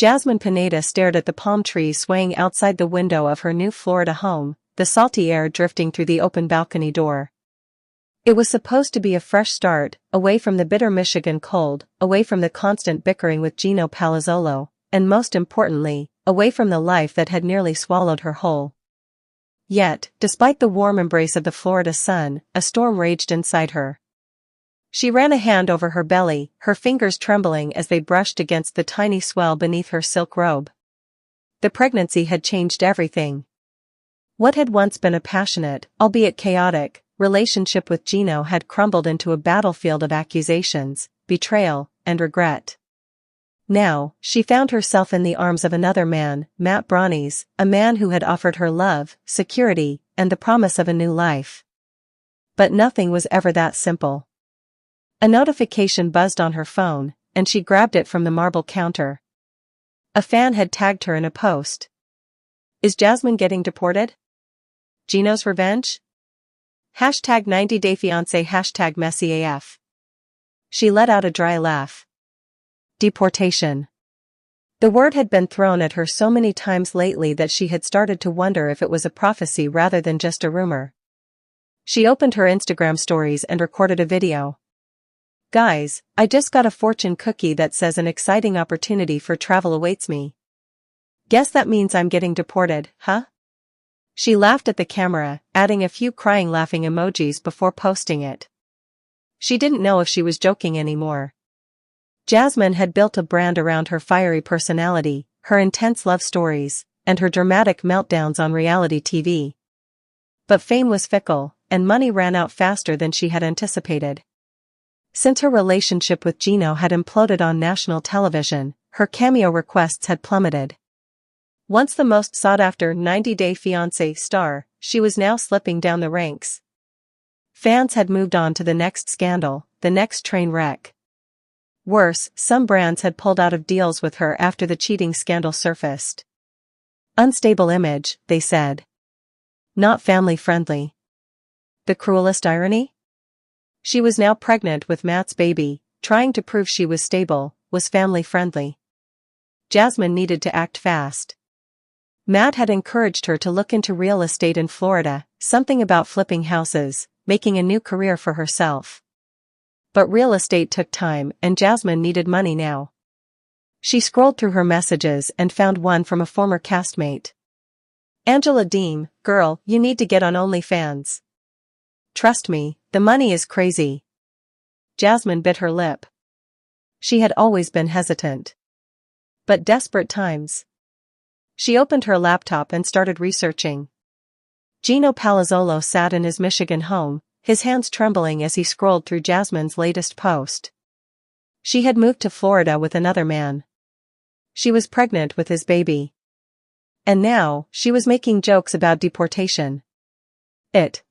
Jasmine Pineda stared at the palm trees swaying outside the window of her new Florida home, the salty air drifting through the open balcony door. It was supposed to be a fresh start, away from the bitter Michigan cold, away from the constant bickering with Gino Palazzolo, and most importantly, away from the life that had nearly swallowed her whole. Yet, despite the warm embrace of the Florida sun, a storm raged inside her. She ran a hand over her belly, her fingers trembling as they brushed against the tiny swell beneath her silk robe. The pregnancy had changed everything. What had once been a passionate, albeit chaotic, relationship with Gino had crumbled into a battlefield of accusations, betrayal, and regret. Now, she found herself in the arms of another man, Matt Brownies, a man who had offered her love, security, and the promise of a new life. But nothing was ever that simple. A notification buzzed on her phone, and she grabbed it from the marble counter. A fan had tagged her in a post. Is Jasmine getting deported? Gino's revenge? Hashtag 90-day fiancé hashtag messy AF. She let out a dry laugh. Deportation. The word had been thrown at her so many times lately that she had started to wonder if it was a prophecy rather than just a rumor. She opened her Instagram stories and recorded a video. Guys, I just got a fortune cookie that says an exciting opportunity for travel awaits me. Guess that means I'm getting deported, huh? She laughed at the camera, adding a few crying laughing emojis before posting it. She didn't know if she was joking anymore. Jasmine had built a brand around her fiery personality, her intense love stories, and her dramatic meltdowns on reality TV. But fame was fickle, and money ran out faster than she had anticipated. Since her relationship with Gino had imploded on national television, her cameo requests had plummeted. Once the most sought-after 90-day fiancé star, she was now slipping down the ranks. Fans had moved on to the next scandal, the next train wreck. Worse, some brands had pulled out of deals with her after the cheating scandal surfaced. Unstable image, they said. Not family-friendly. The cruelest irony? She was now pregnant with Matt's baby, trying to prove she was stable, was family-friendly. Jasmine needed to act fast. Matt had encouraged her to look into real estate in Florida, something about flipping houses, making a new career for herself. But real estate took time and Jasmine needed money now. She scrolled through her messages and found one from a former castmate. Angela Deem, girl, you need to get on OnlyFans. Trust me, the money is crazy. Jasmine bit her lip. She had always been hesitant. But desperate times. She opened her laptop and started researching. Gino Palazzolo sat in his Michigan home, his hands trembling as he scrolled through Jasmine's latest post. She had moved to Florida with another man. She was pregnant with his baby. And now, she was making jokes about deportation. It